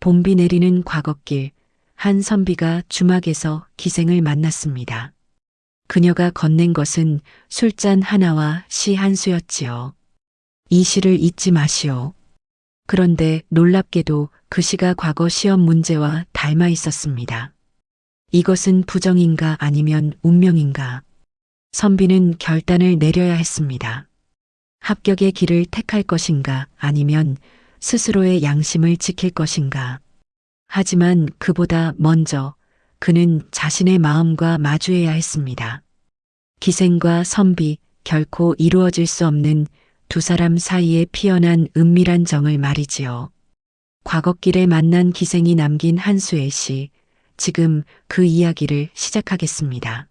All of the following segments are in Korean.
봄비 내리는 과거길, 한 선비가 주막에서 기생을 만났습니다. 그녀가 건넨 것은 술잔 하나와 시 한 수였지요. 이 시를 잊지 마시오. 그런데 놀랍게도 그 시가 과거 시험 문제와 닮아 있었습니다. 이것은 부정인가 아니면 운명인가? 선비는 결단을 내려야 했습니다. 합격의 길을 택할 것인가 아니면 스스로의 양심을 지킬 것인가? 하지만 그보다 먼저 그는 자신의 마음과 마주해야 했습니다. 기생과 선비, 결코 이루어질 수 없는 두 사람 사이에 피어난 은밀한 정을 말이지요. 과거길에 만난 기생이 남긴 한 수의 시, 지금 그 이야기를 시작하겠습니다.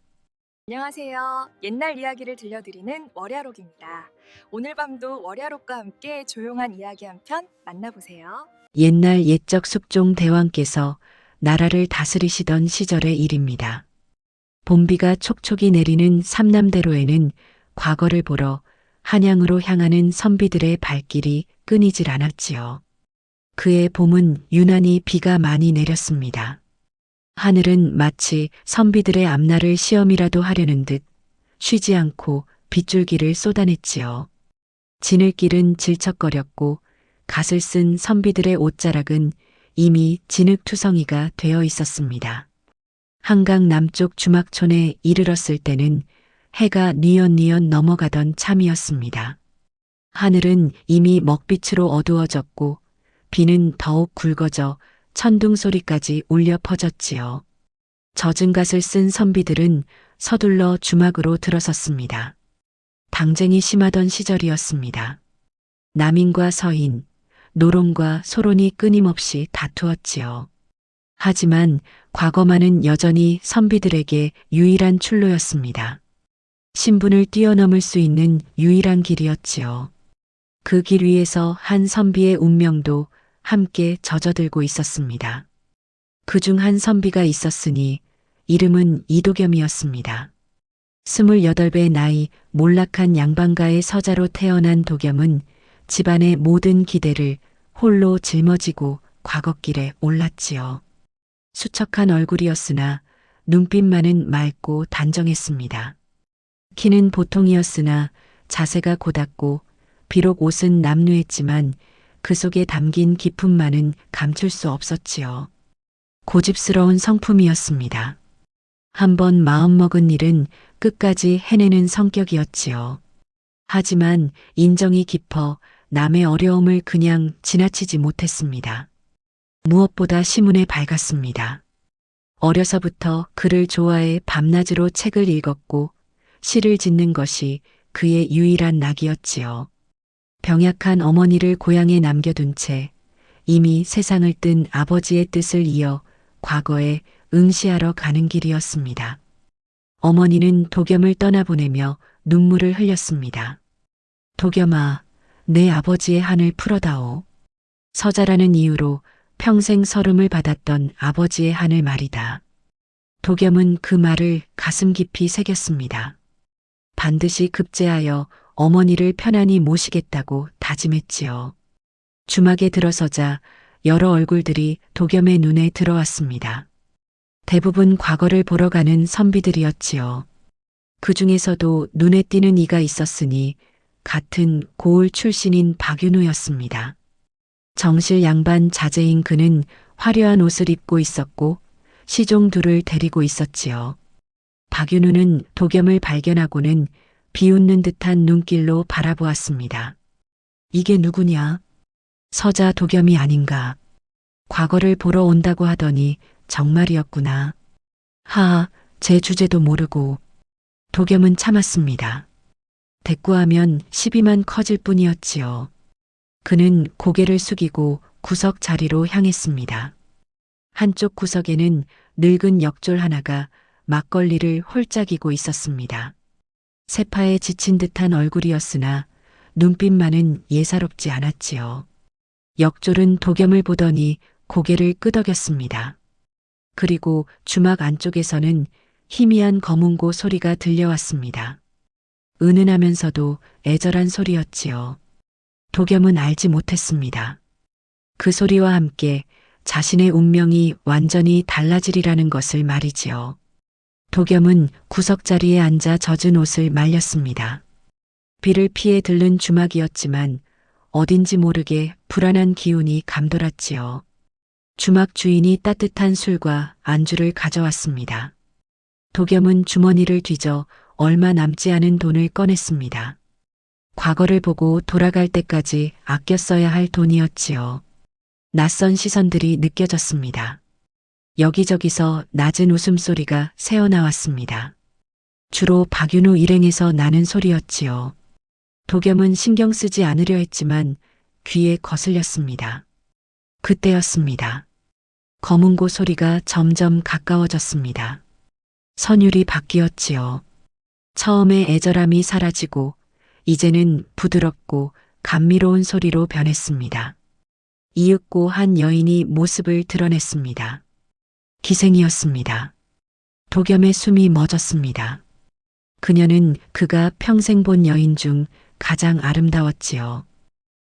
안녕하세요. 옛날 이야기를 들려드리는 월야록입니다. 오늘 밤도 월야록과 함께 조용한 이야기 한 편 만나보세요. 옛날 옛적 숙종 대왕께서 나라를 다스리시던 시절의 일입니다. 봄비가 촉촉이 내리는 삼남대로에는 과거를 보러 한양으로 향하는 선비들의 발길이 끊이질 않았지요. 그의 봄은 유난히 비가 많이 내렸습니다. 하늘은 마치 선비들의 앞날을 시험이라도 하려는 듯 쉬지 않고 빗줄기를 쏟아냈지요. 지늘길은 질척거렸고 갓을 쓴 선비들의 옷자락은 이미 진흙투성이가 되어 있었습니다. 한강 남쪽 주막촌에 이르렀을 때는 해가 뉘엿뉘엿 넘어가던 참이었습니다. 하늘은 이미 먹빛으로 어두워졌고 비는 더욱 굵어져 천둥 소리까지 울려 퍼졌지요. 젖은 갓을 쓴 선비들은 서둘러 주막으로 들어섰습니다. 당쟁이 심하던 시절이었습니다. 남인과 서인, 노론과 소론이 끊임없이 다투었지요. 하지만 과거만은 여전히 선비들에게 유일한 출로였습니다. 신분을 뛰어넘을 수 있는 유일한 길이었지요. 그 길 위에서 한 선비의 운명도 함께 젖어들고 있었습니다. 그중 한 선비가 있었으니 이름은 이도겸이었습니다. 28배 나이 몰락한 양반가의 서자로 태어난 도겸은 집안의 모든 기대를 홀로 짊어지고 과거길에 올랐지요. 수척한 얼굴이었으나 눈빛만은 맑고 단정했습니다. 키는 보통이었으나 자세가 고닫고 비록 옷은 남루했지만 그 속에 담긴 기품만은 감출 수 없었지요. 고집스러운 성품이었습니다. 한번 마음먹은 일은 끝까지 해내는 성격이었지요. 하지만 인정이 깊어 남의 어려움을 그냥 지나치지 못했습니다. 무엇보다 시문에 밝았습니다. 어려서부터 글을 좋아해 밤낮으로 책을 읽었고 시를 짓는 것이 그의 유일한 낙이었지요. 병약한 어머니를 고향에 남겨둔 채 이미 세상을 뜬 아버지의 뜻을 이어 과거에 응시하러 가는 길이었습니다. 어머니는 도겸을 떠나보내며 눈물을 흘렸습니다. 도겸아, 내 아버지의 한을 풀어다오. 서자라는 이유로 평생 서름을 받았던 아버지의 한을 말이다. 도겸은 그 말을 가슴 깊이 새겼습니다. 반드시 급제하여 어머니를 편안히 모시겠다고 다짐했지요. 주막에 들어서자 여러 얼굴들이 도겸의 눈에 들어왔습니다. 대부분 과거를 보러 가는 선비들이었지요. 그 중에서도 눈에 띄는 이가 있었으니 같은 고을 출신인 박윤우였습니다. 정실 양반 자제인 그는 화려한 옷을 입고 있었고 시종 둘을 데리고 있었지요. 박윤우는 도겸을 발견하고는 비웃는 듯한 눈길로 바라보았습니다. 이게 누구냐? 서자 도겸이 아닌가. 과거를 보러 온다고 하더니 정말이었구나. 하하, 제 주제도 모르고. 도겸은 참았습니다. 대꾸하면 시비만 커질 뿐이었지요. 그는 고개를 숙이고 구석 자리로 향했습니다. 한쪽 구석에는 늙은 역졸 하나가 막걸리를 홀짝이고 있었습니다. 세파에 지친 듯한 얼굴이었으나 눈빛만은 예사롭지 않았지요. 역졸은 도겸을 보더니 고개를 끄덕였습니다. 그리고 주막 안쪽에서는 희미한 검은고 소리가 들려왔습니다. 은은하면서도 애절한 소리였지요. 도겸은 알지 못했습니다. 그 소리와 함께 자신의 운명이 완전히 달라지리라는 것을 말이지요. 도겸은 구석자리에 앉아 젖은 옷을 말렸습니다. 비를 피해 들른 주막이었지만 어딘지 모르게 불안한 기운이 감돌았지요. 주막 주인이 따뜻한 술과 안주를 가져왔습니다. 도겸은 주머니를 뒤져 얼마 남지 않은 돈을 꺼냈습니다. 과거를 보고 돌아갈 때까지 아껴 써야 할 돈이었지요. 낯선 시선들이 느껴졌습니다. 여기저기서 낮은 웃음소리가 새어나왔습니다. 주로 박윤우 일행에서 나는 소리였지요. 도겸은 신경 쓰지 않으려 했지만 귀에 거슬렸습니다. 그때였습니다. 검은고 소리가 점점 가까워졌습니다. 선율이 바뀌었지요. 처음에 애절함이 사라지고 이제는 부드럽고 감미로운 소리로 변했습니다. 이윽고 한 여인이 모습을 드러냈습니다. 기생이었습니다. 도겸의 숨이 멎었습니다. 그녀는 그가 평생 본 여인 중 가장 아름다웠지요.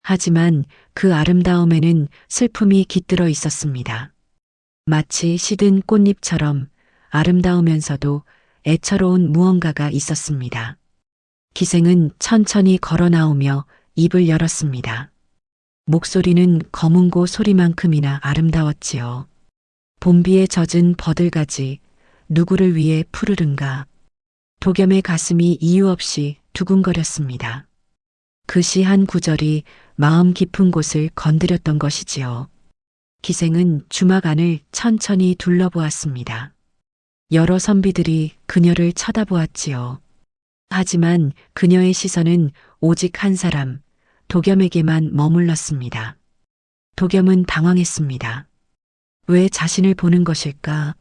하지만 그 아름다움에는 슬픔이 깃들어 있었습니다. 마치 시든 꽃잎처럼 아름다우면서도 애처로운 무언가가 있었습니다. 기생은 천천히 걸어 나오며 입을 열었습니다. 목소리는 검은고 소리만큼이나 아름다웠지요. 봄비에 젖은 버들가지, 누구를 위해 푸르른가. 도겸의 가슴이 이유 없이 두근거렸습니다. 그 시 한 구절이 마음 깊은 곳을 건드렸던 것이지요. 기생은 주막 안을 천천히 둘러보았습니다. 여러 선비들이 그녀를 쳐다보았지요. 하지만 그녀의 시선은 오직 한 사람, 도겸에게만 머물렀습니다. 도겸은 당황했습니다. 왜 자신을 보는 것일까?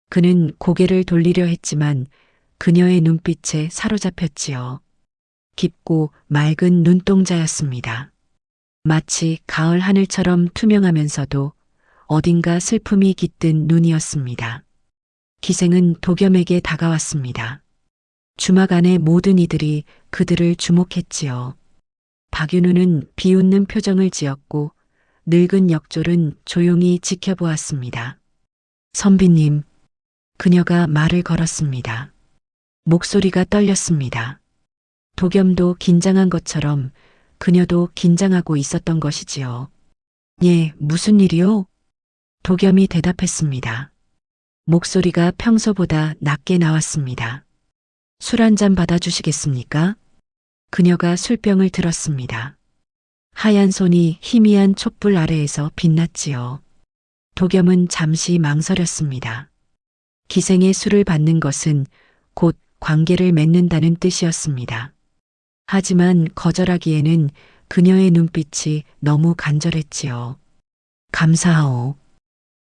그는 고개를 돌리려 했지만 그녀의 눈빛에 사로잡혔지요. 깊고 맑은 눈동자였습니다. 마치 가을 하늘처럼 투명하면서도 어딘가 슬픔이 깃든 눈이었습니다. 기생은 도겸에게 다가왔습니다. 주막 안의 모든 이들이 그들을 주목했지요. 박윤우는 비웃는 표정을 지었고 늙은 역졸은 조용히 지켜보았습니다. 선비님, 그녀가 말을 걸었습니다. 목소리가 떨렸습니다. 도겸도 긴장한 것처럼 그녀도 긴장하고 있었던 것이지요. 예, 무슨 일이요? 도겸이 대답했습니다. 목소리가 평소보다 낮게 나왔습니다. 술 한 잔 받아주시겠습니까? 그녀가 술병을 들었습니다. 하얀 손이 희미한 촛불 아래에서 빛났지요. 도겸은 잠시 망설였습니다. 기생의 술을 받는 것은 곧 관계를 맺는다는 뜻이었습니다. 하지만 거절하기에는 그녀의 눈빛이 너무 간절했지요. 감사하오.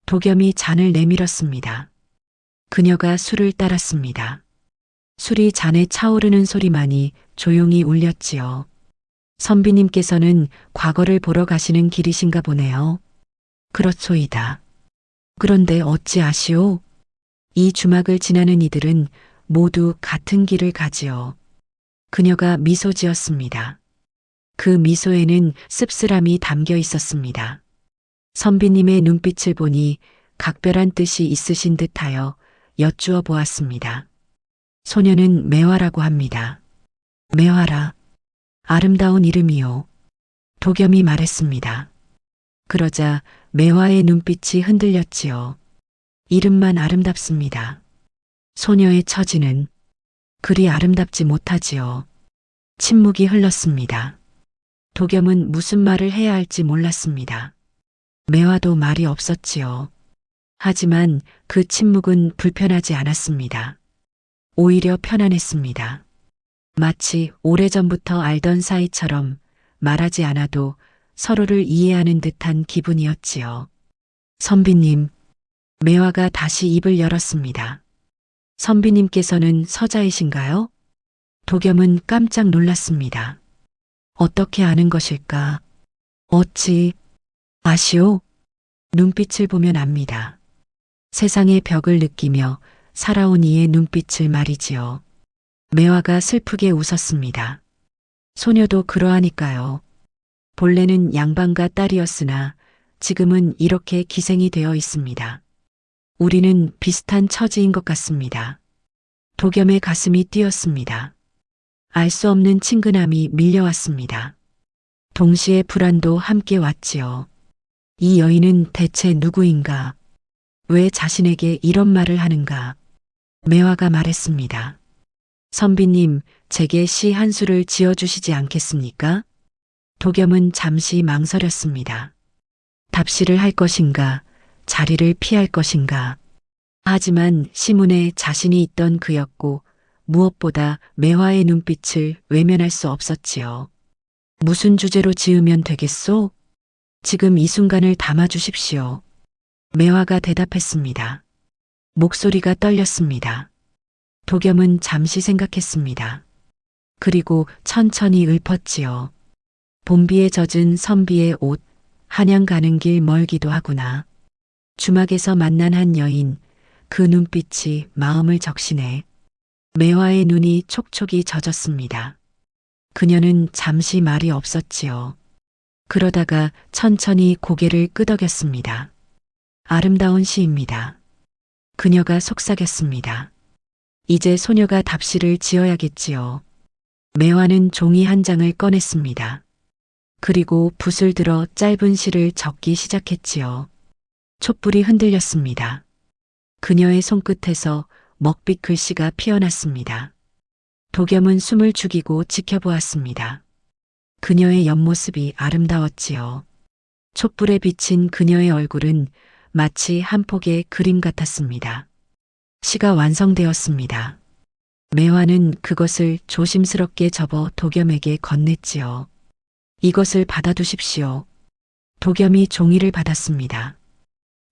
도겸이 잔을 내밀었습니다. 그녀가 술을 따랐습니다. 술이 잔에 차오르는 소리만이 조용히 울렸지요. 선비님께서는 과거를 보러 가시는 길이신가 보네요. 그렇소이다. 그런데 어찌 아시오? 이 주막을 지나는 이들은 모두 같은 길을 가지요. 그녀가 미소 지었습니다. 그 미소에는 씁쓸함이 담겨 있었습니다. 선비님의 눈빛을 보니 각별한 뜻이 있으신 듯하여 여쭈어 보았습니다. 소녀는 매화라고 합니다. 매화라. 아름다운 이름이요. 도겸이 말했습니다. 그러자 매화의 눈빛이 흔들렸지요. 이름만 아름답습니다. 소녀의 처지는 그리 아름답지 못하지요. 침묵이 흘렀습니다. 도겸은 무슨 말을 해야 할지 몰랐습니다. 매화도 말이 없었지요. 하지만 그 침묵은 불편하지 않았습니다. 오히려 편안했습니다. 마치 오래전부터 알던 사이처럼 말하지 않아도 서로를 이해하는 듯한 기분이었지요. 선비님, 매화가 다시 입을 열었습니다. 선비님께서는 서자이신가요? 도겸은 깜짝 놀랐습니다. 어떻게 아는 것일까? 어찌 아시오? 눈빛을 보면 압니다. 세상의 벽을 느끼며 살아온 이의 눈빛을 말이지요. 매화가 슬프게 웃었습니다. 소녀도 그러하니까요. 본래는 양반가 딸이었으나 지금은 이렇게 기생이 되어 있습니다. 우리는 비슷한 처지인 것 같습니다. 도겸의 가슴이 뛰었습니다. 알 수 없는 친근함이 밀려왔습니다. 동시에 불안도 함께 왔지요. 이 여인은 대체 누구인가? 왜 자신에게 이런 말을 하는가? 매화가 말했습니다. 선비님, 제게 시 한 수를 지어주시지 않겠습니까? 도겸은 잠시 망설였습니다. 답시를 할 것인가, 자리를 피할 것인가. 하지만 시문에 자신이 있던 그였고 무엇보다 매화의 눈빛을 외면할 수 없었지요. 무슨 주제로 지으면 되겠소? 지금 이 순간을 담아주십시오. 매화가 대답했습니다. 목소리가 떨렸습니다. 도겸은 잠시 생각했습니다. 그리고 천천히 읊었지요. 봄비에 젖은 선비의 옷, 한양 가는 길 멀기도 하구나. 주막에서 만난 한 여인, 그 눈빛이 마음을 적시네. 매화의 눈이 촉촉이 젖었습니다. 그녀는 잠시 말이 없었지요. 그러다가 천천히 고개를 끄덕였습니다. 아름다운 시입니다. 그녀가 속삭였습니다. 이제 소녀가 답시를 지어야겠지요. 매화는 종이 한 장을 꺼냈습니다. 그리고 붓을 들어 짧은 시를 적기 시작했지요. 촛불이 흔들렸습니다. 그녀의 손끝에서 먹빛 글씨가 피어났습니다. 도겸은 숨을 죽이고 지켜보았습니다. 그녀의 옆모습이 아름다웠지요. 촛불에 비친 그녀의 얼굴은 마치 한 폭의 그림 같았습니다. 시가 완성되었습니다. 매화는 그것을 조심스럽게 접어 도겸에게 건넸지요. 이것을 받아두십시오. 도겸이 종이를 받았습니다.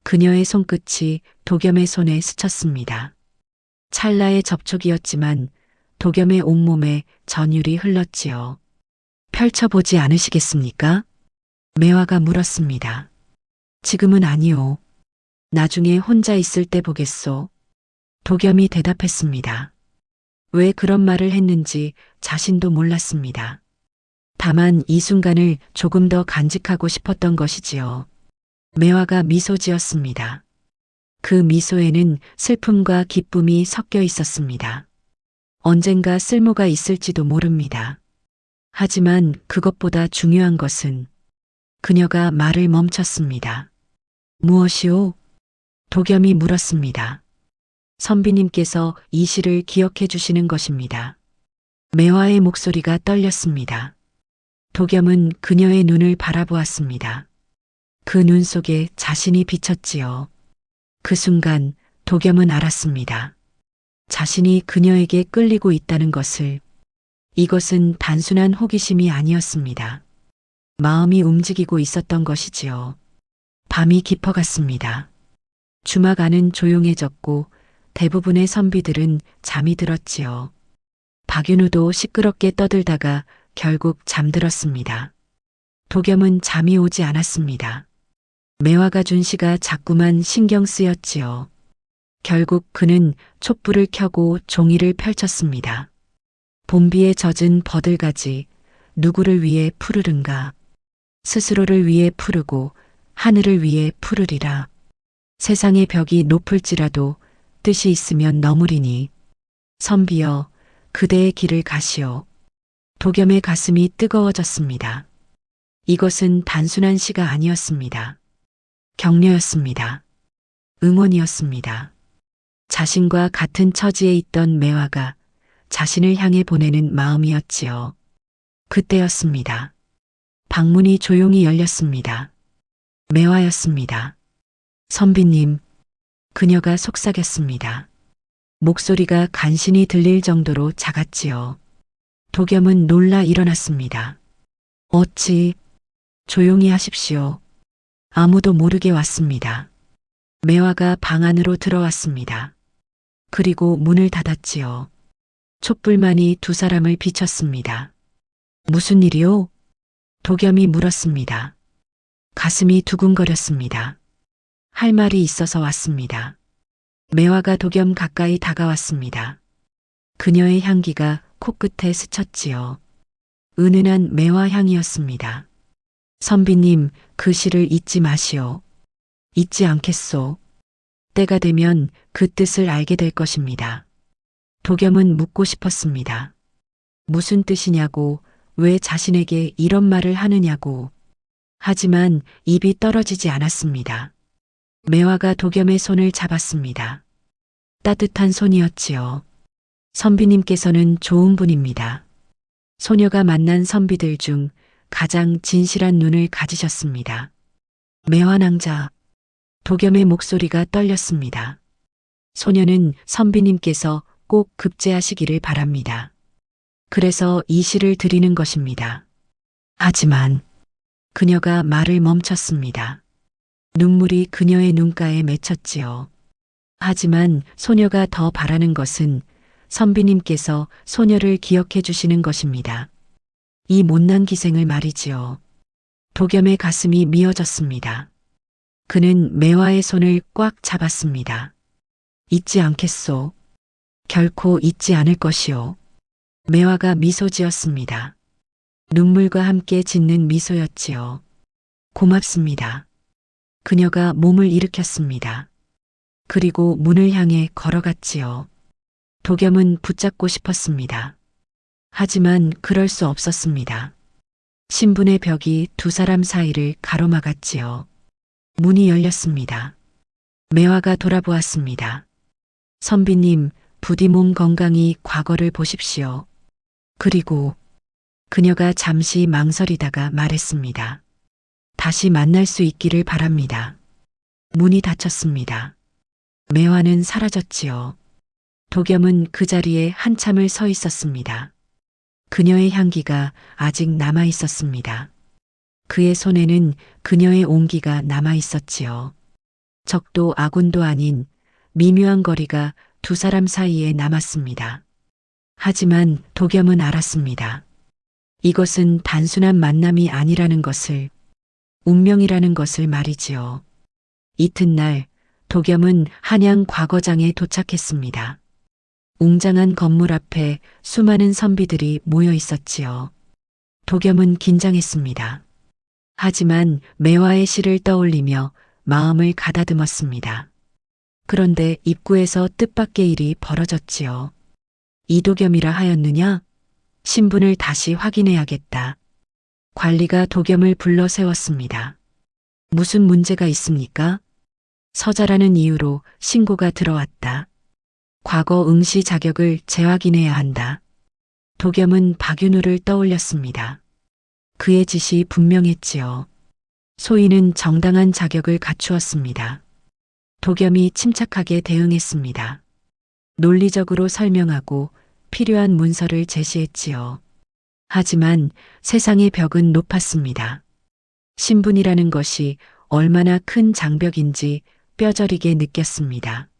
그녀의 손끝이 도겸의 손에 스쳤습니다. 찰나의 접촉이었지만 도겸의 온몸에 전율이 흘렀지요. 펼쳐보지 않으시겠습니까? 매화가 물었습니다. 지금은 아니오. 나중에 혼자 있을 때 보겠소. 도겸이 대답했습니다. 왜 그런 말을 했는지 자신도 몰랐습니다. 다만 이 순간을 조금 더 간직하고 싶었던 것이지요. 매화가 미소 지었습니다. 그 미소에는 슬픔과 기쁨이 섞여 있었습니다. 언젠가 쓸모가 있을지도 모릅니다. 하지만 그것보다 중요한 것은 그녀가 말을 멈췄습니다. 무엇이오? 도겸이 물었습니다. 선비님께서 이 시를 기억해 주시는 것입니다. 매화의 목소리가 떨렸습니다. 도겸은 그녀의 눈을 바라보았습니다. 그 눈 속에 자신이 비쳤지요. 그 순간 도겸은 알았습니다. 자신이 그녀에게 끌리고 있다는 것을. 이것은 단순한 호기심이 아니었습니다. 마음이 움직이고 있었던 것이지요. 밤이 깊어갔습니다. 주막 안은 조용해졌고 대부분의 선비들은 잠이 들었지요. 박윤우도 시끄럽게 떠들다가 결국 잠들었습니다. 도겸은 잠이 오지 않았습니다. 매화가 준 시가 자꾸만 신경 쓰였지요. 결국 그는 촛불을 켜고 종이를 펼쳤습니다. 봄비에 젖은 버들가지, 누구를 위해 푸르른가. 스스로를 위해 푸르고 하늘을 위해 푸르리라. 세상의 벽이 높을지라도 뜻이 있으면 너무리니. 선비여, 그대의 길을 가시오. 도겸의 가슴이 뜨거워졌습니다. 이것은 단순한 시가 아니었습니다. 격려였습니다. 응원이었습니다. 자신과 같은 처지에 있던 매화가 자신을 향해 보내는 마음이었지요. 그때였습니다. 방문이 조용히 열렸습니다. 매화였습니다. 선비님, 그녀가 속삭였습니다. 목소리가 간신히 들릴 정도로 작았지요. 도겸은 놀라 일어났습니다. 어찌, 조용히 하십시오. 아무도 모르게 왔습니다. 매화가 방 안으로 들어왔습니다. 그리고 문을 닫았지요. 촛불만이 두 사람을 비췄습니다. 무슨 일이오? 도겸이 물었습니다. 가슴이 두근거렸습니다. 할 말이 있어서 왔습니다. 매화가 도겸 가까이 다가왔습니다. 그녀의 향기가 코끝에 스쳤지요. 은은한 매화 향이었습니다. 선비님, 그 시를 잊지 마시오. 잊지 않겠소. 때가 되면 그 뜻을 알게 될 것입니다. 도겸은 묻고 싶었습니다. 무슨 뜻이냐고, 왜 자신에게 이런 말을 하느냐고. 하지만 입이 떨어지지 않았습니다. 매화가 도겸의 손을 잡았습니다. 따뜻한 손이었지요. 선비님께서는 좋은 분입니다. 소녀가 만난 선비들 중 가장 진실한 눈을 가지셨습니다. 매화낭자. 도겸의 목소리가 떨렸습니다. 소녀는 선비님께서 꼭 급제하시기를 바랍니다. 그래서 이 시를 드리는 것입니다. 하지만 그녀가 말을 멈췄습니다. 눈물이 그녀의 눈가에 맺혔지요. 하지만 소녀가 더 바라는 것은 선비님께서 소녀를 기억해 주시는 것입니다. 이 못난 기생을 말이지요. 도겸의 가슴이 미어졌습니다. 그는 매화의 손을 꽉 잡았습니다. 잊지 않겠소. 결코 잊지 않을 것이오. 매화가 미소 지었습니다. 눈물과 함께 짓는 미소였지요. 고맙습니다. 그녀가 몸을 일으켰습니다. 그리고 문을 향해 걸어갔지요. 도겸은 붙잡고 싶었습니다. 하지만 그럴 수 없었습니다. 신분의 벽이 두 사람 사이를 가로막았지요. 문이 열렸습니다. 매화가 돌아보았습니다. 선비님, 부디 몸 건강히 과거를 보십시오. 그리고 그녀가 잠시 망설이다가 말했습니다. 다시 만날 수 있기를 바랍니다. 문이 닫혔습니다. 매화는 사라졌지요. 도겸은 그 자리에 한참을 서 있었습니다. 그녀의 향기가 아직 남아 있었습니다. 그의 손에는 그녀의 온기가 남아 있었지요. 적도 아군도 아닌 미묘한 거리가 두 사람 사이에 남았습니다. 하지만 도겸은 알았습니다. 이것은 단순한 만남이 아니라는 것을, 운명이라는 것을 말이지요. 이튿날 도겸은 한양 과거장에 도착했습니다. 웅장한 건물 앞에 수많은 선비들이 모여 있었지요. 도겸은 긴장했습니다. 하지만 매화의 시를 떠올리며 마음을 가다듬었습니다. 그런데 입구에서 뜻밖의 일이 벌어졌지요. 이도겸이라 하였느냐? 신분을 다시 확인해야겠다. 관리가 도겸을 불러 세웠습니다. 무슨 문제가 있습니까? 서자라는 이유로 신고가 들어왔다. 과거 응시 자격을 재확인해야 한다. 도겸은 박윤우를 떠올렸습니다. 그의 짓이 분명했지요. 소인은 정당한 자격을 갖추었습니다. 도겸이 침착하게 대응했습니다. 논리적으로 설명하고 필요한 문서를 제시했지요. 하지만 세상의 벽은 높았습니다. 신분이라는 것이 얼마나 큰 장벽인지 뼈저리게 느꼈습니다.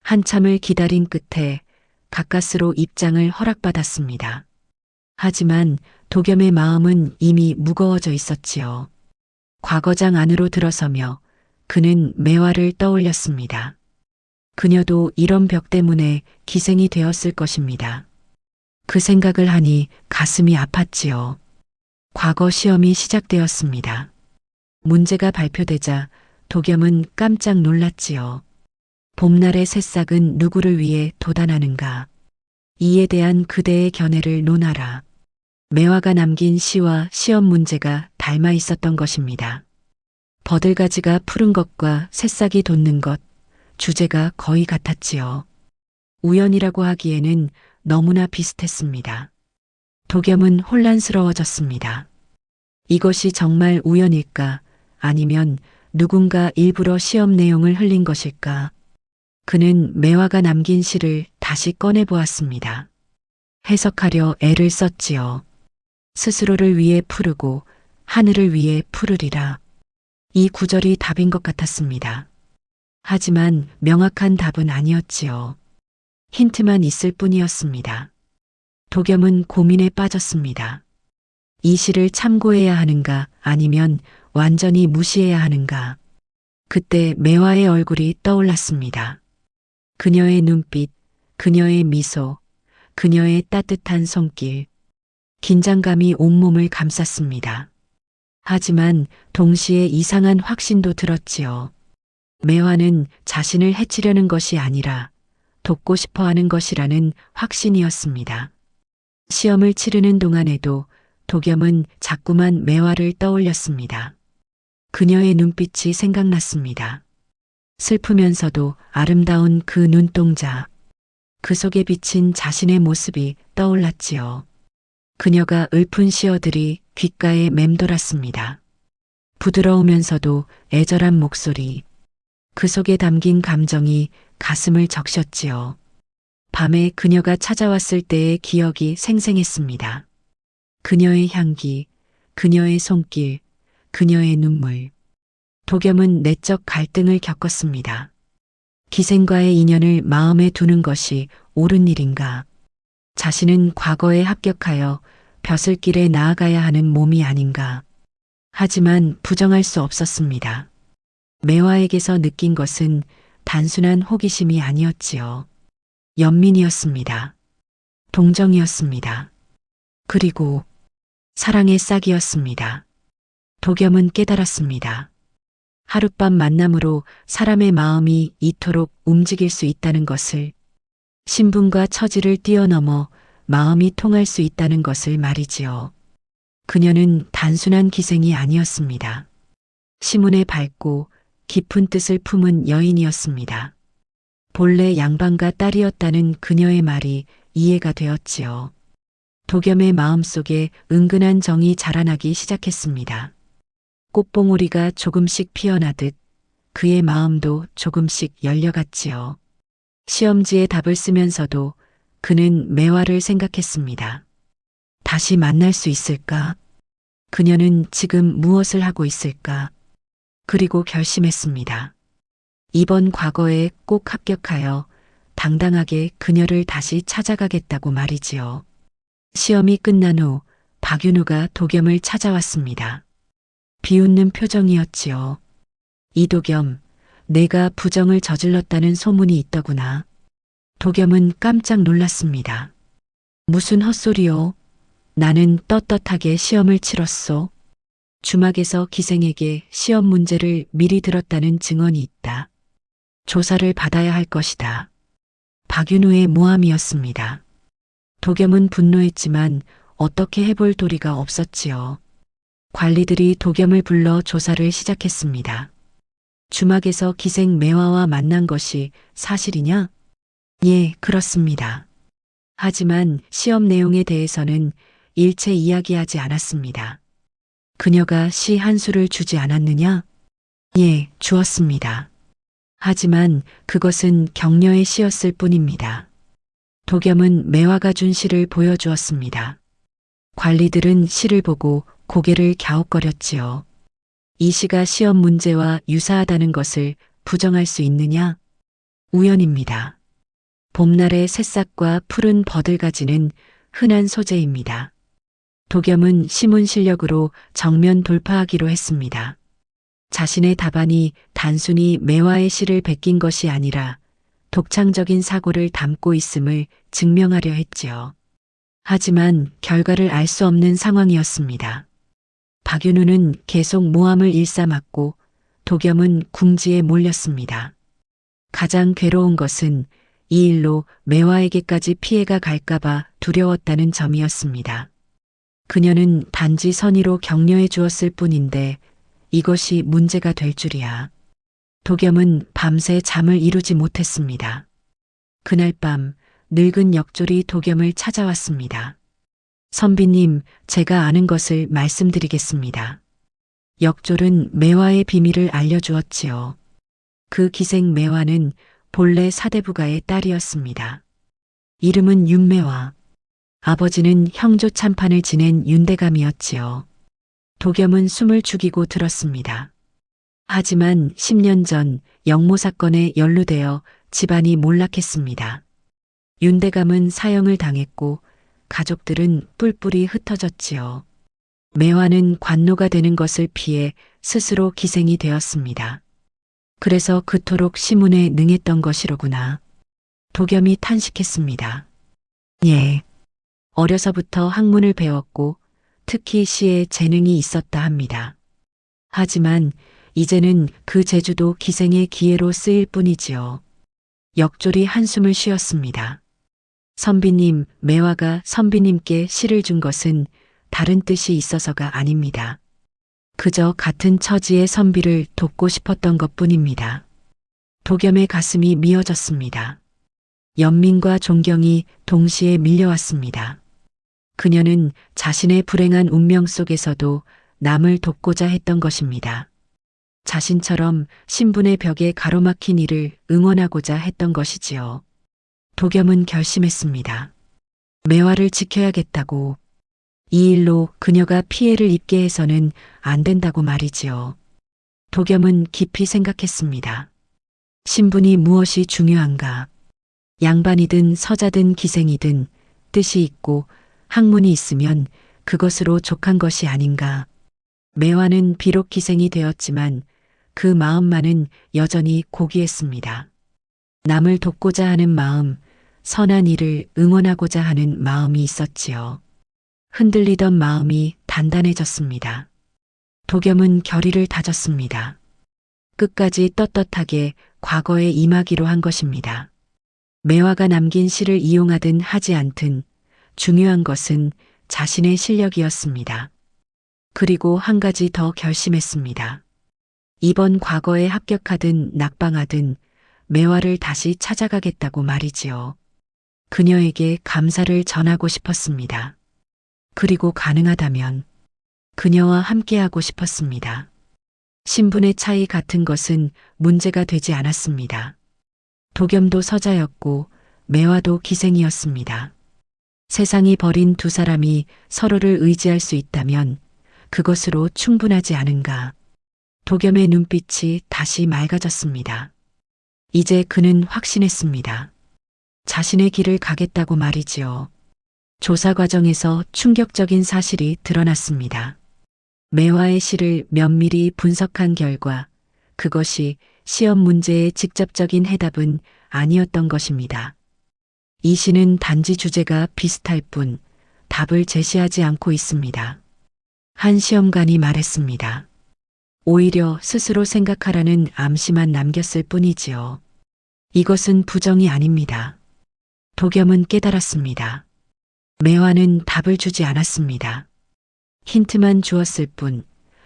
한참을 기다린 끝에 가까스로 입장을 허락받았습니다. 하지만 도겸의 마음은 이미 무거워져 있었지요. 과거장 안으로 들어서며 그는 매화를 떠올렸습니다. 그녀도 이런 벽 때문에 기생이 되었을 것입니다. 그 생각을 하니 가슴이 아팠지요. 과거 시험이 시작되었습니다. 문제가 발표되자 도겸은 깜짝 놀랐지요. 봄날의 새싹은 누구를 위해 돋아나는가? 이에 대한 그대의 견해를 논하라. 매화가 남긴 시와 시험 문제가 닮아 있었던 것입니다. 버들가지가 푸른 것과 새싹이 돋는 것, 주제가 거의 같았지요. 우연이라고 하기에는 너무나 비슷했습니다. 도겸은 혼란스러워졌습니다. 이것이 정말 우연일까? 아니면 누군가 일부러 시험 내용을 흘린 것일까? 그는 매화가 남긴 시를 다시 꺼내보았습니다. 해석하려 애를 썼지요. 스스로를 위해 푸르고 하늘을 위해 푸르리라. 이 구절이 답인 것 같았습니다. 하지만 명확한 답은 아니었지요. 힌트만 있을 뿐이었습니다. 도겸은 고민에 빠졌습니다. 이 시를 참고해야 하는가 아니면 완전히 무시해야 하는가. 그때 매화의 얼굴이 떠올랐습니다. 그녀의 눈빛, 그녀의 미소, 그녀의 따뜻한 손길. 긴장감이 온몸을 감쌌습니다. 하지만 동시에 이상한 확신도 들었지요. 매화는 자신을 해치려는 것이 아니라 돕고 싶어 하는 것이라는 확신이었습니다. 시험을 치르는 동안에도 도겸은 자꾸만 매화를 떠올렸습니다. 그녀의 눈빛이 생각났습니다. 슬프면서도 아름다운 그 눈동자, 그 속에 비친 자신의 모습이 떠올랐지요. 그녀가 읊은 시어들이 귓가에 맴돌았습니다. 부드러우면서도 애절한 목소리, 그 속에 담긴 감정이 가슴을 적셨지요. 밤에 그녀가 찾아왔을 때의 기억이 생생했습니다. 그녀의 향기, 그녀의 손길, 그녀의 눈물. 도겸은 내적 갈등을 겪었습니다. 기생과의 인연을 마음에 두는 것이 옳은 일인가? 자신은 과거에 합격하여 벼슬길에 나아가야 하는 몸이 아닌가? 하지만 부정할 수 없었습니다. 매화에게서 느낀 것은 단순한 호기심이 아니었지요. 연민이었습니다. 동정이었습니다. 그리고 사랑의 싹이었습니다. 도겸은 깨달았습니다. 하룻밤 만남으로 사람의 마음이 이토록 움직일 수 있다는 것을, 신분과 처지를 뛰어넘어 마음이 통할 수 있다는 것을 말이지요. 그녀는 단순한 기생이 아니었습니다. 시문에 밝고 깊은 뜻을 품은 여인이었습니다. 본래 양반가 딸이었다는 그녀의 말이 이해가 되었지요. 도겸의 마음속에 은근한 정이 자라나기 시작했습니다. 꽃봉오리가 조금씩 피어나듯 그의 마음도 조금씩 열려갔지요. 시험지에 답을 쓰면서도 그는 매화를 생각했습니다. 다시 만날 수 있을까? 그녀는 지금 무엇을 하고 있을까? 그리고 결심했습니다. 이번 과거에 꼭 합격하여 당당하게 그녀를 다시 찾아가겠다고 말이지요. 시험이 끝난 후 박윤우가 도겸을 찾아왔습니다. 비웃는 표정이었지요. 이도겸, 내가 부정을 저질렀다는 소문이 있더구나. 도겸은 깜짝 놀랐습니다. 무슨 헛소리요? 나는 떳떳하게 시험을 치렀소. 주막에서 기생에게 시험 문제를 미리 들었다는 증언이 있다. 조사를 받아야 할 것이다. 박윤우의 모함이었습니다. 도겸은 분노했지만 어떻게 해볼 도리가 없었지요. 관리들이 도겸을 불러 조사를 시작했습니다. 주막에서 기생 매화와 만난 것이 사실이냐? 예, 그렇습니다. 하지만 시험 내용에 대해서는 일체 이야기하지 않았습니다. 그녀가 시 한 수를 주지 않았느냐? 예, 주었습니다. 하지만 그것은 격려의 시였을 뿐입니다. 도겸은 매화가 준 시를 보여주었습니다. 관리들은 시를 보고 고개를 갸웃거렸지요. 이 시가 시험 문제와 유사하다는 것을 부정할 수 있느냐? 우연입니다. 봄날의 새싹과 푸른 버들가지는 흔한 소재입니다. 도겸은 시문 실력으로 정면 돌파하기로 했습니다. 자신의 답안이 단순히 매화의 시를 베낀 것이 아니라 독창적인 사고를 담고 있음을 증명하려 했지요. 하지만 결과를 알 수 없는 상황이었습니다. 박윤우는 계속 모함을 일삼았고 도겸은 궁지에 몰렸습니다. 가장 괴로운 것은 이 일로 매화에게까지 피해가 갈까봐 두려웠다는 점이었습니다. 그녀는 단지 선의로 격려해 주었을 뿐인데 이것이 문제가 될 줄이야. 도겸은 밤새 잠을 이루지 못했습니다. 그날 밤 늙은 역졸이 도겸을 찾아왔습니다. 선비님, 제가 아는 것을 말씀드리겠습니다. 역졸은 매화의 비밀을 알려주었지요. 그 기생 매화는 본래 사대부가의 딸이었습니다. 이름은 윤매화. 아버지는 형조 참판을 지낸 윤대감이었지요. 도겸은 숨을 죽이고 들었습니다. 하지만 10년 전 영모 사건에 연루되어 집안이 몰락했습니다. 윤대감은 사형을 당했고 가족들은 뿔뿔이 흩어졌지요. 매화는 관노가 되는 것을 피해 스스로 기생이 되었습니다. 그래서 그토록 시문에 능했던 것이로구나. 도겸이 탄식했습니다. 예. 어려서부터 학문을 배웠고 특히 시에 재능이 있었다 합니다. 하지만 이제는 그 제주도 기생의 기회로 쓰일 뿐이지요. 역졸이 한숨을 쉬었습니다. 선비님, 매화가 선비님께 시를 준 것은 다른 뜻이 있어서가 아닙니다. 그저 같은 처지의 선비를 돕고 싶었던 것뿐입니다. 도겸의 가슴이 미어졌습니다. 연민과 존경이 동시에 밀려왔습니다. 그녀는 자신의 불행한 운명 속에서도 남을 돕고자 했던 것입니다. 자신처럼 신분의 벽에 가로막힌 이를 응원하고자 했던 것이지요. 도겸은 결심했습니다. 매화를 지켜야겠다고. 이 일로 그녀가 피해를 입게 해서는 안 된다고 말이지요. 도겸은 깊이 생각했습니다. 신분이 무엇이 중요한가? 양반이든 서자든 기생이든 뜻이 있고 학문이 있으면 그것으로 족한 것이 아닌가. 매화는 비록 기생이 되었지만 그 마음만은 여전히 고귀했습니다. 남을 돕고자 하는 마음, 선한 일을 응원하고자 하는 마음이 있었지요. 흔들리던 마음이 단단해졌습니다. 도겸은 결의를 다졌습니다. 끝까지 떳떳하게 과거에 임하기로 한 것입니다. 매화가 남긴 시를 이용하든 하지 않든 중요한 것은 자신의 실력이었습니다. 그리고 한 가지 더 결심했습니다. 이번 과거에 합격하든 낙방하든 매화를 다시 찾아가겠다고 말이지요. 그녀에게 감사를 전하고 싶었습니다. 그리고 가능하다면 그녀와 함께하고 싶었습니다. 신분의 차이 같은 것은 문제가 되지 않았습니다. 도겸도 서자였고 매화도 기생이었습니다. 세상이 버린 두 사람이 서로를 의지할 수 있다면 그것으로 충분하지 않은가. 도겸의 눈빛이 다시 맑아졌습니다. 이제 그는 확신했습니다. 자신의 길을 가겠다고 말이지요. 조사 과정에서 충격적인 사실이 드러났습니다. 매화의 시를 면밀히 분석한 결과 그것이 시험 문제의 직접적인 해답은 아니었던 것입니다. 이 시는 단지 주제가 비슷할 뿐 답을 제시하지 않고 있습니다. 한 시험관이 말했습니다. 오히려 스스로 생각하라는 암시만 남겼을 뿐이지요. 이것은 부정이 아닙니다. 도겸은 깨달았습니다. 매화는 답을 주지 않았습니다. 힌트만 주었을 뿐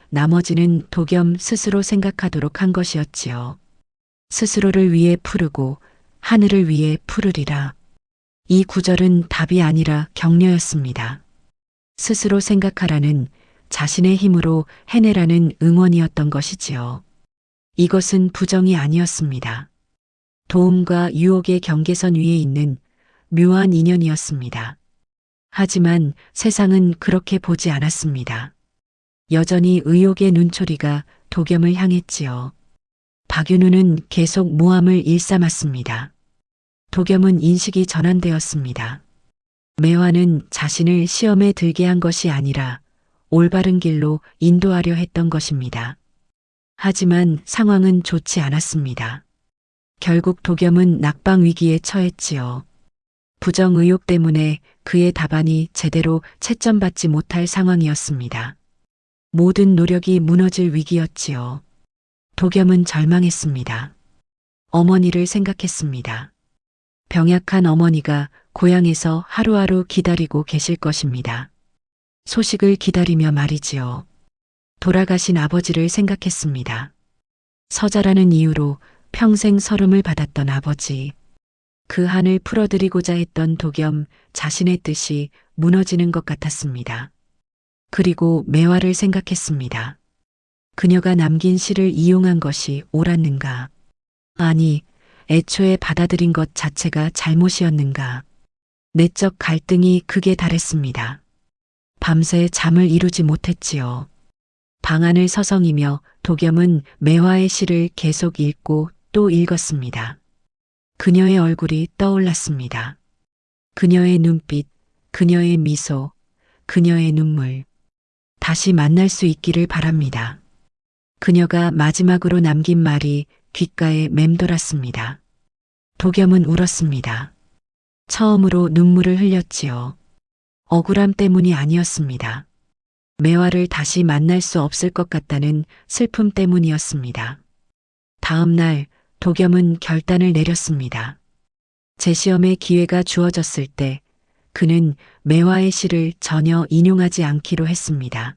나머지는 도겸 스스로 생각하도록 한 것이었지요. 스스로를 위해 푸르고 하늘을 위해 푸르리라. 이 구절은 답이 아니라 격려였습니다. 스스로 생각하라는 자신의 힘으로 해내라는 응원이었던 것이지요. 이것은 부정이 아니었습니다. 도움과 유혹의 경계선 위에 있는 묘한 인연이었습니다. 하지만 세상은 그렇게 보지 않았습니다. 여전히 의욕의 눈초리가 도겸을 향했지요. 박윤우는 계속 모함을 일삼았습니다. 도겸은 인식이 전환되었습니다. 매화는 자신을 시험에 들게 한 것이 아니라 올바른 길로 인도하려 했던 것입니다. 하지만 상황은 좋지 않았습니다. 결국 도겸은 낙방 위기에 처했지요. 부정 의혹 때문에 그의 답안이 제대로 채점받지 못할 상황이었습니다. 모든 노력이 무너질 위기였지요. 도겸은 절망했습니다. 어머니를 생각했습니다. 병약한 어머니가 고향에서 하루하루 기다리고 계실 것입니다. 소식을 기다리며 말이지요. 돌아가신 아버지를 생각했습니다. 서자라는 이유로 평생 서름을 받았던 아버지. 그 한을 풀어드리고자 했던 도겸 자신의 뜻이 무너지는 것 같았습니다. 그리고 매화를 생각했습니다. 그녀가 남긴 시를 이용한 것이 옳았는가? 아니, 애초에 받아들인 것 자체가 잘못이었는가? 내적 갈등이 극에 달했습니다. 밤새 잠을 이루지 못했지요. 방안을 서성이며 도겸은 매화의 시를 계속 읽고 또 읽었습니다. 그녀의 얼굴이 떠올랐습니다. 그녀의 눈빛, 그녀의 미소, 그녀의 눈물. 다시 만날 수 있기를 바랍니다. 그녀가 마지막으로 남긴 말이 귓가에 맴돌았습니다. 도겸은 울었습니다. 처음으로 눈물을 흘렸지요. 억울함 때문이 아니었습니다. 매화를 다시 만날 수 없을 것 같다는 슬픔 때문이었습니다. 다음 날 도겸은 결단을 내렸습니다. 재시험의 기회가 주어졌을 때 그는 매화의 시를 전혀 인용하지 않기로 했습니다.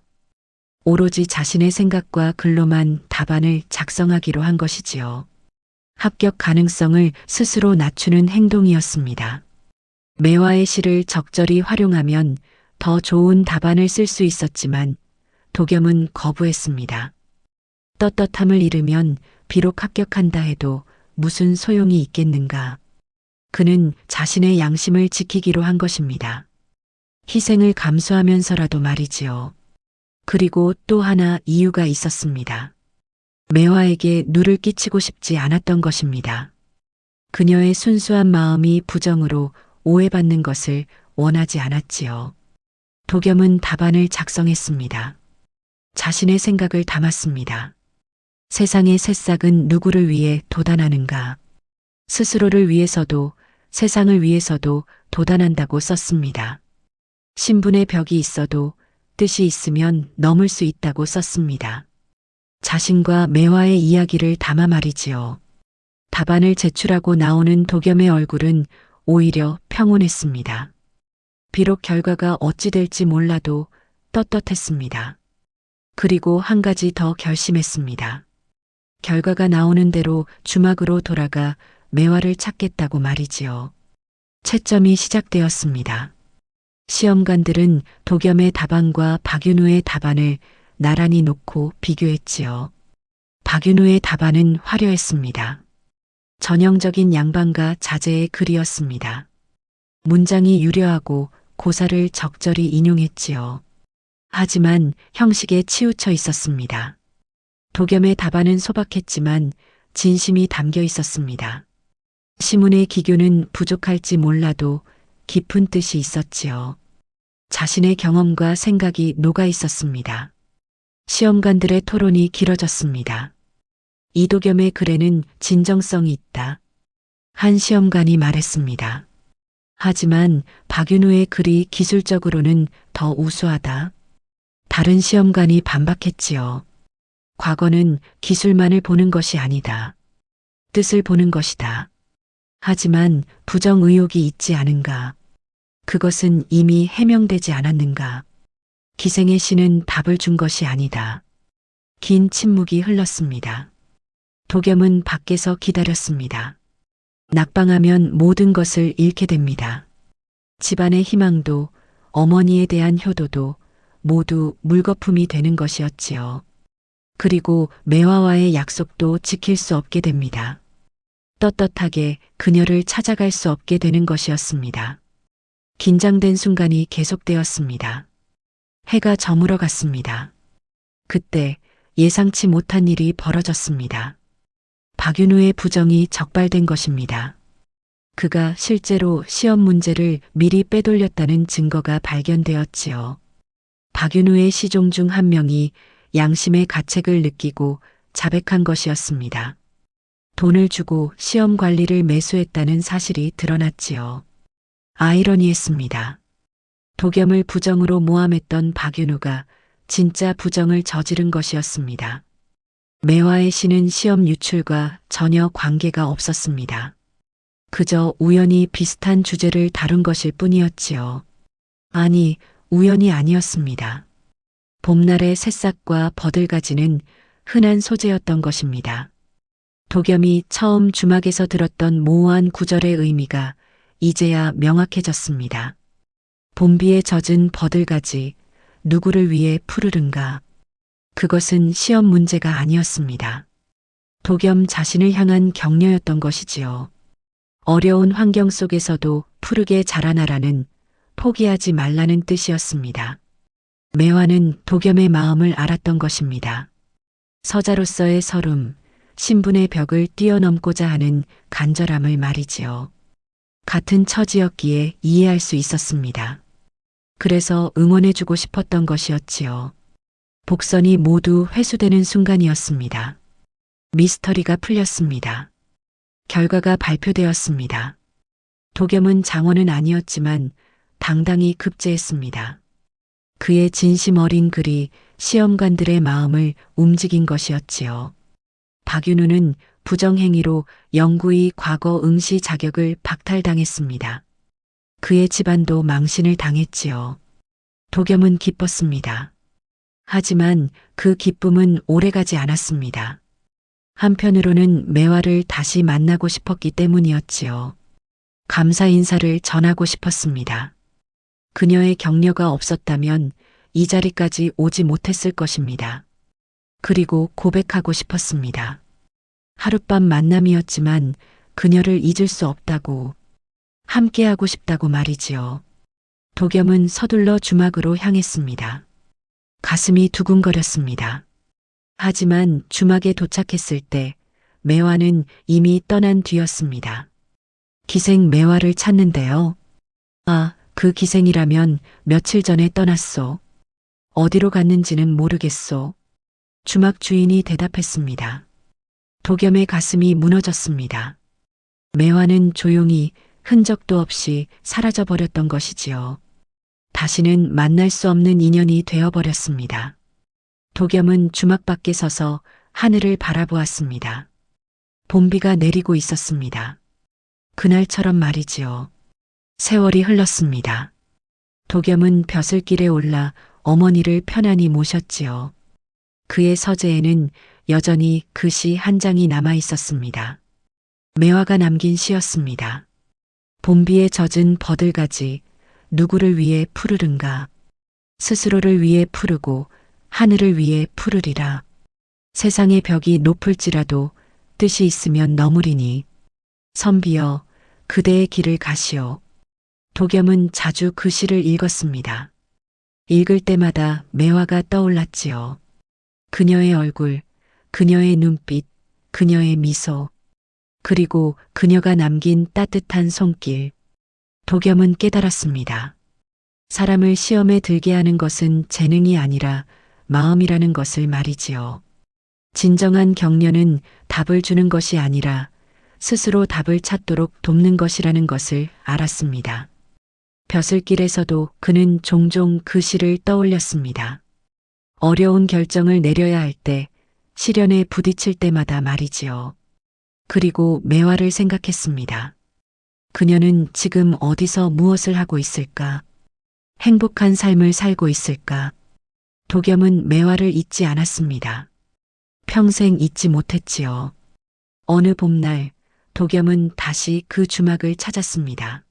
오로지 자신의 생각과 글로만 답안을 작성하기로 한 것이지요. 합격 가능성을 스스로 낮추는 행동이었습니다. 매화의 시를 적절히 활용하면 더 좋은 답안을 쓸 수 있었지만 도겸은 거부했습니다. 떳떳함을 잃으면 비록 합격한다 해도 무슨 소용이 있겠는가. 그는 자신의 양심을 지키기로 한 것입니다. 희생을 감수하면서라도 말이지요. 그리고 또 하나 이유가 있었습니다. 매화에게 누를 끼치고 싶지 않았던 것입니다. 그녀의 순수한 마음이 부정으로 오해받는 것을 원하지 않았지요. 도겸은 답안을 작성했습니다. 자신의 생각을 담았습니다. 세상의 새싹은 누구를 위해 돋아나는가? 스스로를 위해서도 세상을 위해서도 돋아난다고 썼습니다. 신분의 벽이 있어도 뜻이 있으면 넘을 수 있다고 썼습니다. 자신과 매화의 이야기를 담아 말이지요. 답안을 제출하고 나오는 도겸의 얼굴은 오히려 평온했습니다. 비록 결과가 어찌 될지 몰라도 떳떳했습니다. 그리고 한 가지 더 결심했습니다. 결과가 나오는 대로 주막으로 돌아가 매화를 찾겠다고 말이지요. 채점이 시작되었습니다. 시험관들은 도겸의 답안과 박윤우의 답안을 나란히 놓고 비교했지요. 박윤우의 답안은 화려했습니다. 전형적인 양반과 자제의 글이었습니다. 문장이 유려하고 고사를 적절히 인용했지요. 하지만 형식에 치우쳐 있었습니다. 도겸의 답안은 소박했지만 진심이 담겨 있었습니다. 시문의 기교는 부족할지 몰라도 깊은 뜻이 있었지요. 자신의 경험과 생각이 녹아 있었습니다. 시험관들의 토론이 길어졌습니다. 이도겸의 글에는 진정성이 있다. 한 시험관이 말했습니다. 하지만 박윤우의 글이 기술적으로는 더 우수하다. 다른 시험관이 반박했지요. 과거는 기술만을 보는 것이 아니다. 뜻을 보는 것이다. 하지만 부정 의혹이 있지 않은가. 그것은 이미 해명되지 않았는가. 기생의 시는 답을 준 것이 아니다. 긴 침묵이 흘렀습니다. 도겸은 밖에서 기다렸습니다. 낙방하면 모든 것을 잃게 됩니다. 집안의 희망도 어머니에 대한 효도도 모두 물거품이 되는 것이었지요. 그리고 매화와의 약속도 지킬 수 없게 됩니다. 떳떳하게 그녀를 찾아갈 수 없게 되는 것이었습니다. 긴장된 순간이 계속되었습니다. 해가 저물어 갔습니다. 그때 예상치 못한 일이 벌어졌습니다. 박윤우의 부정이 적발된 것입니다. 그가 실제로 시험 문제를 미리 빼돌렸다는 증거가 발견되었지요. 박윤우의 시종 중 한 명이 양심의 가책을 느끼고 자백한 것이었습니다. 돈을 주고 시험 관리를 매수했다는 사실이 드러났지요. 아이러니했습니다. 도겸을 부정으로 모함했던 박윤우가 진짜 부정을 저지른 것이었습니다. 매화의 시는 시험 유출과 전혀 관계가 없었습니다. 그저 우연히 비슷한 주제를 다룬 것일 뿐이었지요. 아니, 우연이 아니었습니다. 봄날의 새싹과 버들가지는 흔한 소재였던 것입니다. 도겸이 처음 주막에서 들었던 모호한 구절의 의미가 이제야 명확해졌습니다. 봄비에 젖은 버들가지, 누구를 위해 푸르른가. 그것은 시험 문제가 아니었습니다. 도겸 자신을 향한 격려였던 것이지요. 어려운 환경 속에서도 푸르게 자라나라는, 포기하지 말라는 뜻이었습니다. 매화는 도겸의 마음을 알았던 것입니다. 서자로서의 서름, 신분의 벽을 뛰어넘고자 하는 간절함을 말이지요. 같은 처지였기에 이해할 수 있었습니다. 그래서 응원해주고 싶었던 것이었지요. 복선이 모두 회수되는 순간이었습니다. 미스터리가 풀렸습니다. 결과가 발표되었습니다. 도겸은 장원은 아니었지만 당당히 급제했습니다. 그의 진심 어린 글이 시험관들의 마음을 움직인 것이었지요. 박윤우는 부정행위로 영구히 과거 응시 자격을 박탈당했습니다. 그의 집안도 망신을 당했지요. 도겸은 기뻤습니다. 하지만 그 기쁨은 오래가지 않았습니다. 한편으로는 매화를 다시 만나고 싶었기 때문이었지요. 감사 인사를 전하고 싶었습니다. 그녀의 격려가 없었다면 이 자리까지 오지 못했을 것입니다. 그리고 고백하고 싶었습니다. 하룻밤 만남이었지만 그녀를 잊을 수 없다고, 함께하고 싶다고 말이지요. 도겸은 서둘러 주막으로 향했습니다. 가슴이 두근거렸습니다. 하지만 주막에 도착했을 때 매화는 이미 떠난 뒤였습니다. 기생 매화를 찾는데요. 아, 그 기생이라면 며칠 전에 떠났소. 어디로 갔는지는 모르겠소. 주막 주인이 대답했습니다. 도겸의 가슴이 무너졌습니다. 매화는 조용히 흔적도 없이 사라져버렸던 것이지요. 다시는 만날 수 없는 인연이 되어버렸습니다. 도겸은 주막 밖에 서서 하늘을 바라보았습니다. 봄비가 내리고 있었습니다. 그날처럼 말이지요. 세월이 흘렀습니다. 도겸은 벼슬길에 올라 어머니를 편안히 모셨지요. 그의 서재에는 여전히 그 시 한 장이 남아 있었습니다. 매화가 남긴 시였습니다. 봄비에 젖은 버들가지, 누구를 위해 푸르른가. 스스로를 위해 푸르고 하늘을 위해 푸르리라. 세상의 벽이 높을지라도 뜻이 있으면 너무리니. 선비여, 그대의 길을 가시오. 도겸은 자주 그 시를 읽었습니다. 읽을 때마다 매화가 떠올랐지요. 그녀의 얼굴, 그녀의 눈빛, 그녀의 미소, 그리고 그녀가 남긴 따뜻한 손길. 도겸은 깨달았습니다. 사람을 시험에 들게 하는 것은 재능이 아니라 마음이라는 것을 말이지요. 진정한 격려는 답을 주는 것이 아니라 스스로 답을 찾도록 돕는 것이라는 것을 알았습니다. 벼슬길에서도 그는 종종 그 시를 떠올렸습니다. 어려운 결정을 내려야 할 때, 시련에 부딪힐 때마다 말이지요. 그리고 매화를 생각했습니다. 그녀는 지금 어디서 무엇을 하고 있을까? 행복한 삶을 살고 있을까? 도겸은 매화를 잊지 않았습니다. 평생 잊지 못했지요. 어느 봄날 도겸은 다시 그 주막을 찾았습니다.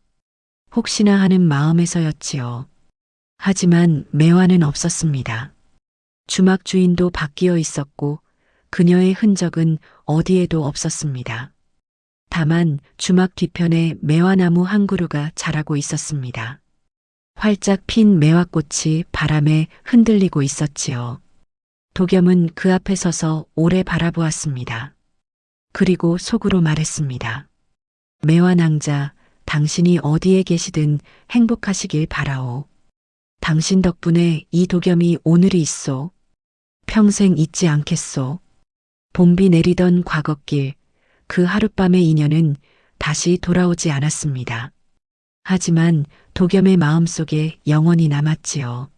혹시나 하는 마음에서였지요. 하지만 매화는 없었습니다. 주막 주인도 바뀌어 있었고 그녀의 흔적은 어디에도 없었습니다. 다만 주막 뒤편에 매화나무 한 그루가 자라고 있었습니다. 활짝 핀 매화꽃이 바람에 흔들리고 있었지요. 도겸은 그 앞에 서서 오래 바라보았습니다. 그리고 속으로 말했습니다. 매화낭자, 당신이 어디에 계시든 행복하시길 바라오. 당신 덕분에 이 도겸이 오늘이 있소. 평생 잊지 않겠소. 봄비 내리던 과거길, 그 하룻밤의 인연은 다시 돌아오지 않았습니다. 하지만 도겸의 마음속에 영원히 남았지요.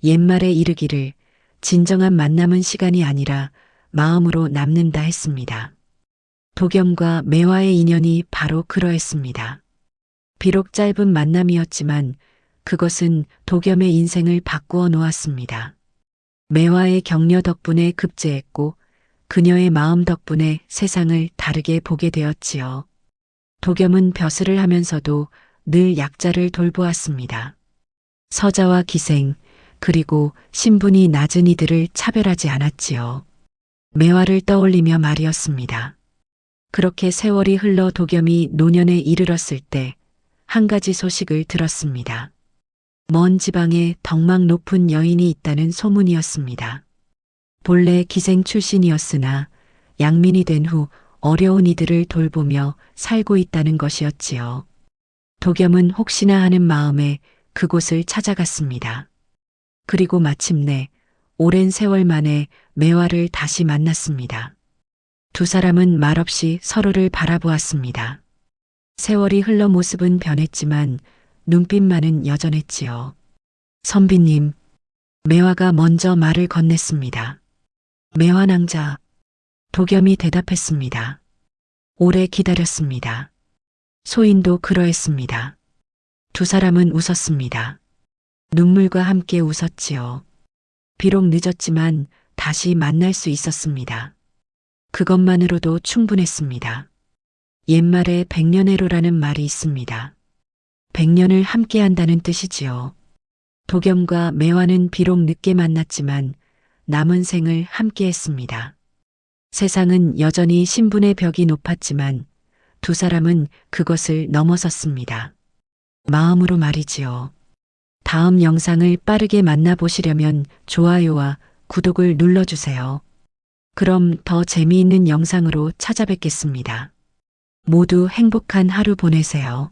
옛말에 이르기를 진정한 만남은 시간이 아니라 마음으로 남는다 했습니다. 도겸과 매화의 인연이 바로 그러했습니다. 비록 짧은 만남이었지만 그것은 도겸의 인생을 바꾸어 놓았습니다. 매화의 격려 덕분에 급제했고 그녀의 마음 덕분에 세상을 다르게 보게 되었지요. 도겸은 벼슬을 하면서도 늘 약자를 돌보았습니다. 서자와 기생, 그리고 신분이 낮은 이들을 차별하지 않았지요. 매화를 떠올리며 말이었습니다. 그렇게 세월이 흘러 도겸이 노년에 이르렀을 때 한 가지 소식을 들었습니다. 먼 지방에 덕망 높은 여인이 있다는 소문이었습니다. 본래 기생 출신이었으나 양민이 된 후 어려운 이들을 돌보며 살고 있다는 것이었지요. 도겸은 혹시나 하는 마음에 그곳을 찾아갔습니다. 그리고 마침내 오랜 세월 만에 매화를 다시 만났습니다. 두 사람은 말없이 서로를 바라보았습니다. 세월이 흘러 모습은 변했지만 눈빛만은 여전했지요. 선비님, 매화가 먼저 말을 건넸습니다. 매화낭자. 도겸이 대답했습니다. 오래 기다렸습니다. 소인도 그러했습니다. 두 사람은 웃었습니다. 눈물과 함께 웃었지요. 비록 늦었지만 다시 만날 수 있었습니다. 그것만으로도 충분했습니다. 옛말에 백년해로라는 말이 있습니다. 백년을 함께한다는 뜻이지요. 도겸과 매화는 비록 늦게 만났지만 남은 생을 함께했습니다. 세상은 여전히 신분의 벽이 높았지만 두 사람은 그것을 넘어섰습니다. 마음으로 말이지요. 다음 영상을 빠르게 만나보시려면 좋아요와 구독을 눌러주세요. 그럼 더 재미있는 영상으로 찾아뵙겠습니다. 모두 행복한 하루 보내세요.